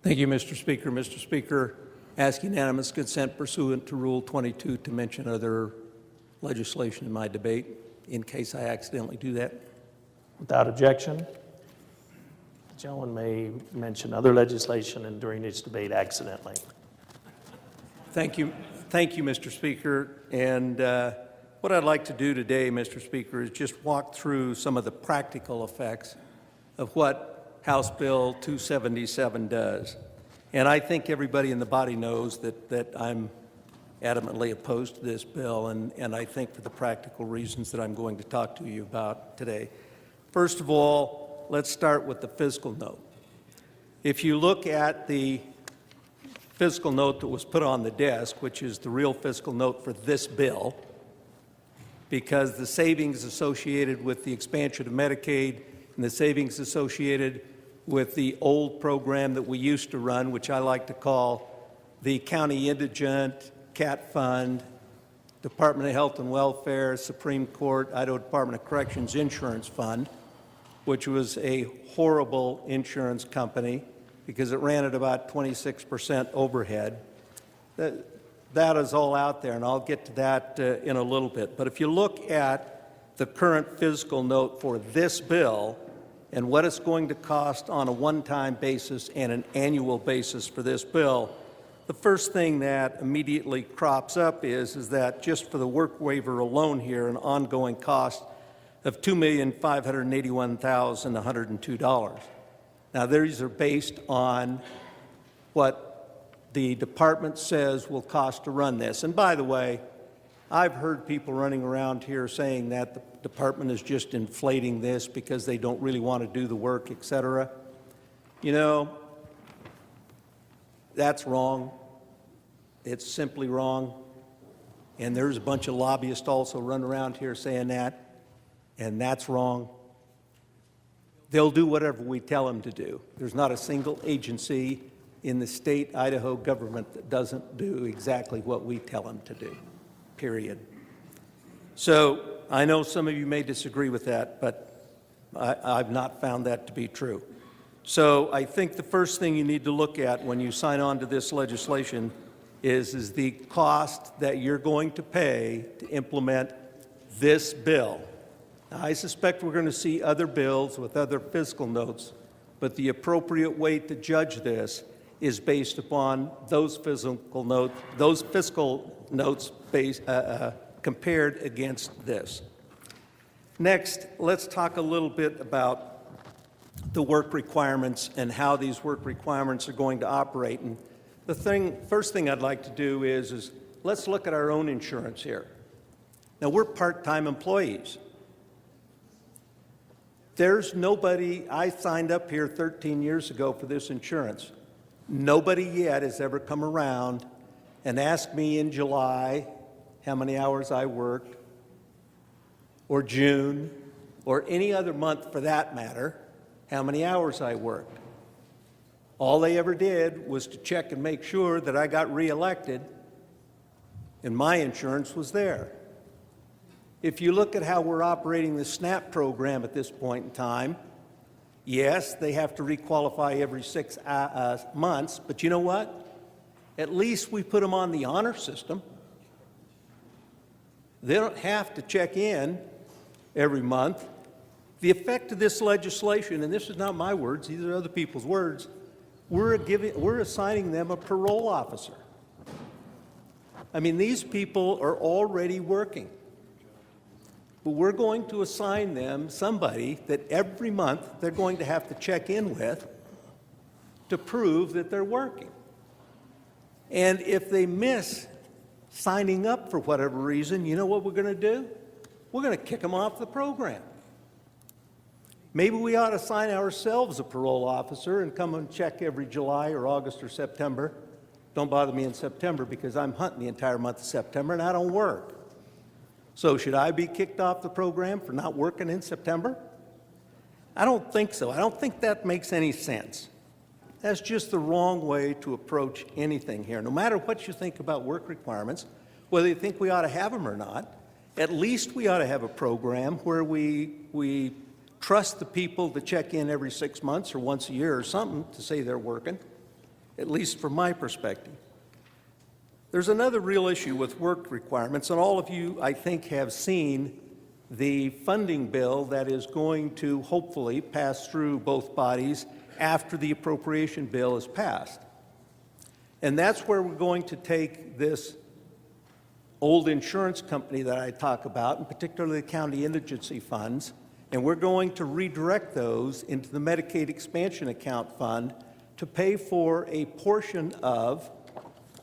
Thank you, Mr. Speaker. Mr. Speaker, ask unanimous consent pursuant to Rule 22 to mention other legislation in my debate in case I accidentally do that. Without objection, the gentleman may mention other legislation and during his debate accidentally. Thank you, Mr. Speaker. And what I'd like to do today, Mr. Speaker, is just walk through some of the practical effects of what House Bill 277 does. And I think everybody in the body knows that I'm adamantly opposed to this bill, and I think for the practical reasons that I'm going to talk to you about today. First of all, let's start with the fiscal note. If you look at the fiscal note that was put on the desk, which is the real fiscal note for this bill, because the savings associated with the expansion of Medicaid and the savings associated with the old program that we used to run, which I like to call the County Indigent, CAT Fund, Department of Health and Welfare, Supreme Court, Idaho Department of Corrections Insurance Fund, which was a horrible insurance company because it ran at about 26% overhead. That is all out there, and I'll get to that in a little bit. But if you look at the current fiscal note for this bill and what it's going to cost on a one-time basis and an annual basis for this bill, the first thing that immediately crops up is that just for the work waiver alone here, an ongoing cost of $2,581,102. Now, these are based on what the department says will cost to run this. And by the way, I've heard people running around here saying that the department is just inflating this because they don't really want to do the work, et cetera. You know, that's wrong. It's simply wrong. And there's a bunch of lobbyists also run around here saying that, and that's wrong. They'll do whatever we tell them to do. There's not a single agency in the state Idaho government that doesn't do exactly what we tell them to do, period. So I know some of you may disagree with that, but I've not found that to be true. So I think the first thing you need to look at when you sign on to this legislation is the cost that you're going to pay to implement this bill. Now, I suspect we're going to see other bills with other fiscal notes, but the appropriate way to judge this is based upon those fiscal notes based, compared against this. Next, let's talk a little bit about the work requirements and how these work requirements are going to operate. And the first thing I'd like to do is let's look at our own insurance here. Now, we're part-time employees. There's nobody, I signed up here 13 years ago for this insurance. Nobody yet has ever come around and asked me in July how many hours I worked, or June, or any other month for that matter, how many hours I worked. All they ever did was to check and make sure that I got reelected and my insurance was there. If you look at how we're operating the SNAP program at this point in time, yes, they have to requalify every 6 months, but you know what? At least we put them on the honor system. They don't have to check in every month. The effect of this legislation, and this is not my words, these are other people's words, we're assigning them a parole officer. I mean, these people are already working. But we're going to assign them somebody that every month they're going to have to check in with to prove that they're working. And if they miss signing up for whatever reason, you know what we're going to do? We're going to kick them off the program. Maybe we ought to assign ourselves a parole officer and come and check every July or August or September. Don't bother me in September because I'm hunting the entire month of September and I don't work. So should I be kicked off the program for not working in September? I don't think so. I don't think that makes any sense. That's just the wrong way to approach anything here. No matter what you think about work requirements, whether you think we ought to have them or not, at least we ought to have a program where we trust the people to check in every 6 months or once a year or something to say they're working. at least from my perspective. There's another real issue with work requirements, and all of you, I think, have seen the funding bill that is going to hopefully pass through both bodies after the appropriation bill is passed. And that's where we're going to take this old insurance company that I talk about, and particularly the county indigency funds, and we're going to redirect those into the Medicaid expansion account fund to pay for a portion of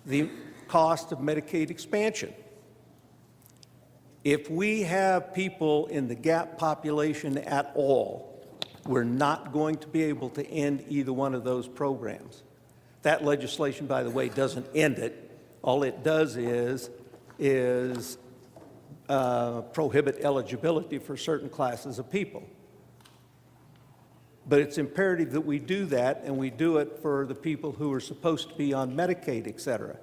the cost of Medicaid expansion. If we have people in the gap population at all, we're not going to be able to end either one of those programs. That legislation, by the way, doesn't end it. All it does is prohibit eligibility for certain classes of people. But it's imperative that we do that, and we do it for the people who are supposed to be on Medicaid, et cetera.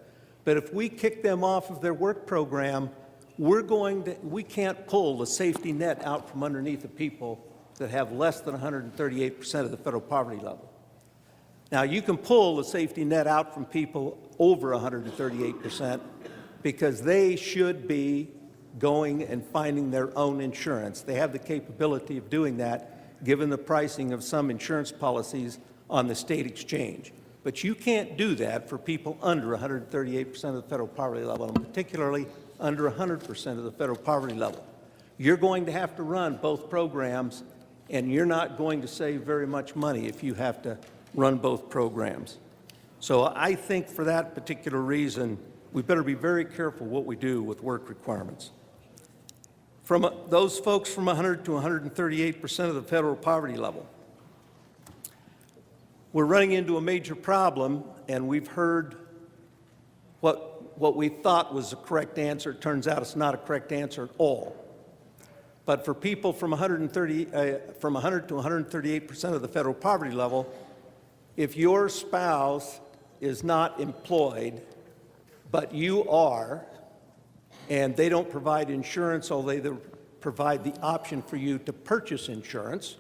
But if we kick them off of their work program, we can't pull the safety net out from underneath the people that have less than 138% of the federal poverty level. Now, you can pull the safety net out from people over 138% because they should be going and finding their own insurance. They have the capability of doing that given the pricing of some insurance policies on the state exchange. But you can't do that for people under 138% of the federal poverty level, and particularly under 100% of the federal poverty level. You're going to have to run both programs, and you're not going to save very much money if you have to run both programs. So I think for that particular reason, we better be very careful what we do with work requirements. From those folks from 100 to 138% of the federal poverty level, we're running into a major problem, and we've heard what we thought was the correct answer. It turns out it's not a correct answer at all. But for people from 100 to 138% of the federal poverty level, if your spouse is not employed, but you are, and they don't provide insurance, although they provide the option for you to purchase insurance,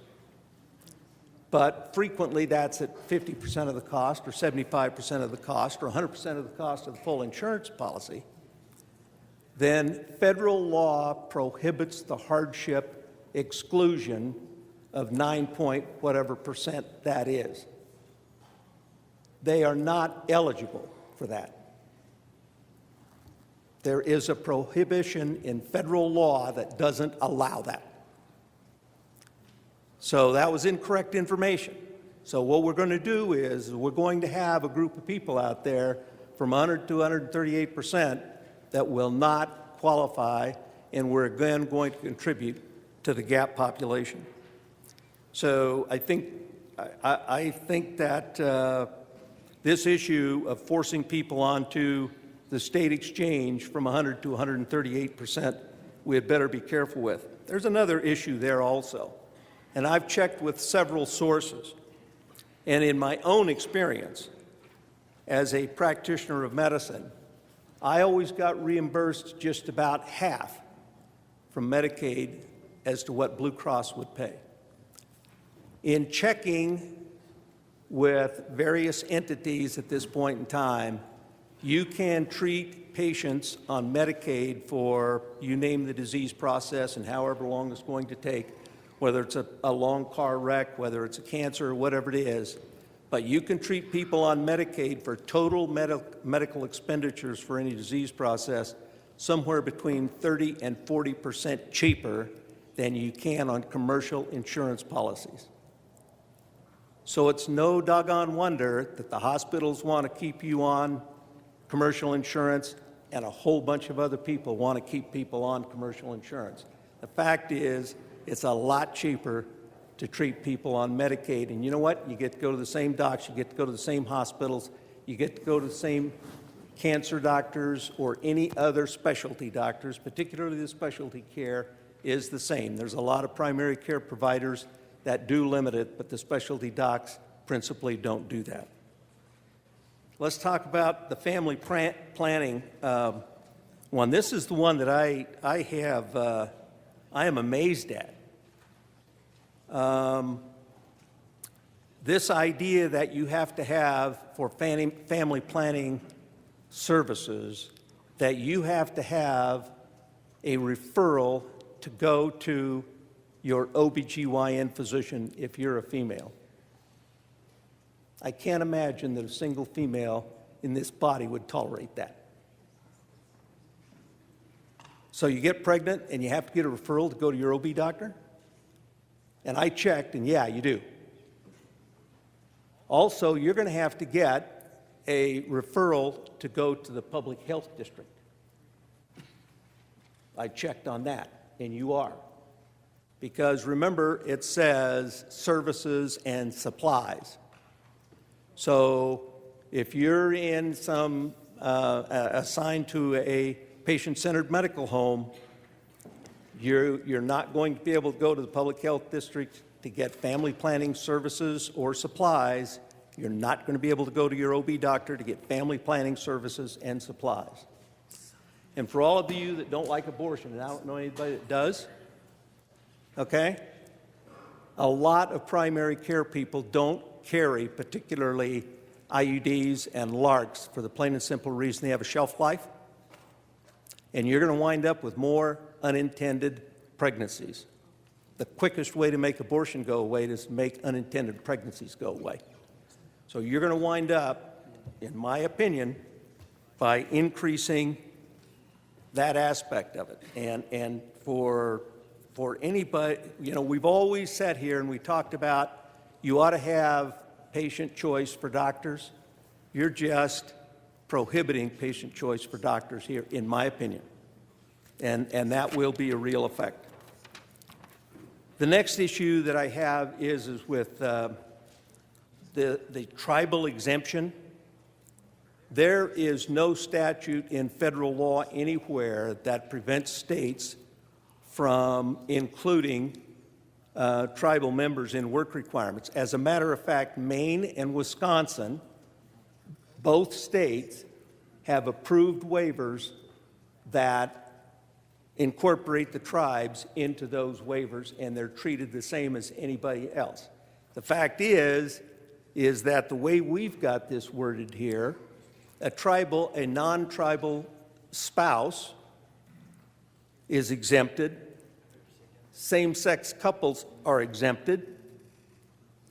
but frequently that's at 50% of the cost or 75% of the cost or 100% of the cost of the full insurance policy, then federal law prohibits the hardship exclusion of 9-point-whatever% that is. They are not eligible for that. There is a prohibition in federal law that doesn't allow that. So that was incorrect information. So what we're going to do is we're going to have a group of people out there from 100 to 138% that will not qualify, and we're again going to contribute to the gap population. So I think that this issue of forcing people onto the state exchange from 100 to 138%, we had better be careful with. There's another issue there also, and I've checked with several sources. And in my own experience as a practitioner of medicine, I always got reimbursed just about half from Medicaid as to what Blue Cross would pay. In checking with various entities at this point in time, you can treat patients on Medicaid for, you name the disease process and however long it's going to take, whether it's a long car wreck, whether it's a cancer, or whatever it is, but you can treat people on Medicaid for total medical expenditures for any disease process somewhere between 30 and 40% cheaper than you can on commercial insurance policies. So it's no doggone wonder that the hospitals want to keep you on commercial insurance, and a whole bunch of other people want to keep people on commercial insurance. The fact is, it's a lot cheaper to treat people on Medicaid. And you know what? You get to go to the same docs, you get to go to the same hospitals, you get to go to the same cancer doctors or any other specialty doctors, particularly the specialty care is the same. There's a lot of primary care providers that do limit it, but the specialty docs principally don't do that. Let's talk about the family planning one. This is the one that I am amazed at. This idea that you have to have for family planning services, that you have to have a referral to go to your OBGYN physician if you're a female. I can't imagine that a single female in this body would tolerate that. So you get pregnant and you have to get a referral to go to your OB doctor? And I checked, and yeah, you do. Also, you're going to have to get a referral to go to the public health district. I checked on that, and you are. Because remember, it says services and supplies. So if you're in some assigned to a patient-centered medical home, you're not going to be able to go to the public health district to get family planning services or supplies. You're not going to be able to go to your OB doctor to get family planning services and supplies. And for all of you that don't like abortion, and I don't know anybody that does, okay, a lot of primary care people don't carry particularly IUDs and LARCs for the plain and simple reason they have a shelf life. And you're going to wind up with more unintended pregnancies. The quickest way to make abortion go away is to make unintended pregnancies go away. So you're going to wind up, in my opinion, by increasing that aspect of it. And for anybody, you know, we've always sat here and we talked about you ought to have patient choice for doctors. You're just prohibiting patient choice for doctors here, in my opinion. And that will be a real effect. The next issue that I have is with the tribal exemption. There is no statute in federal law anywhere that prevents states from including tribal members in work requirements. As a matter of fact, Maine and Wisconsin, both states, have approved waivers that incorporate the tribes into those waivers, and they're treated the same as anybody else. The fact is that the way we've got this worded here, a non-tribal spouse is exempted. Same-sex couples are exempted.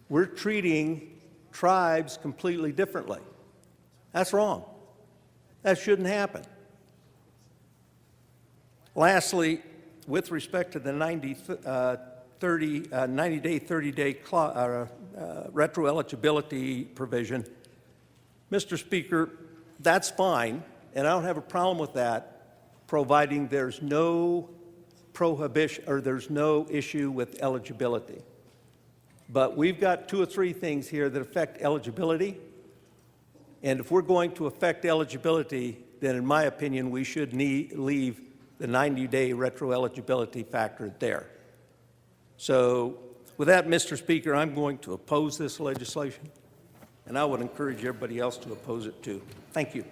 We're treating tribes completely differently. That's wrong. That shouldn't happen. Lastly, with respect to the 90-day, 30-day retroeligibility provision, Mr. Speaker, that's fine, and I don't have a problem with that, providing there's no prohibition or there's no issue with eligibility. But we've got 2 or 3 things here that affect eligibility, and if we're going to affect eligibility, then in my opinion, we should leave the 90-day retroeligibility factor there. So with that, Mr. Speaker, I'm going to oppose this legislation, and I would encourage everybody else to oppose it too. Thank you.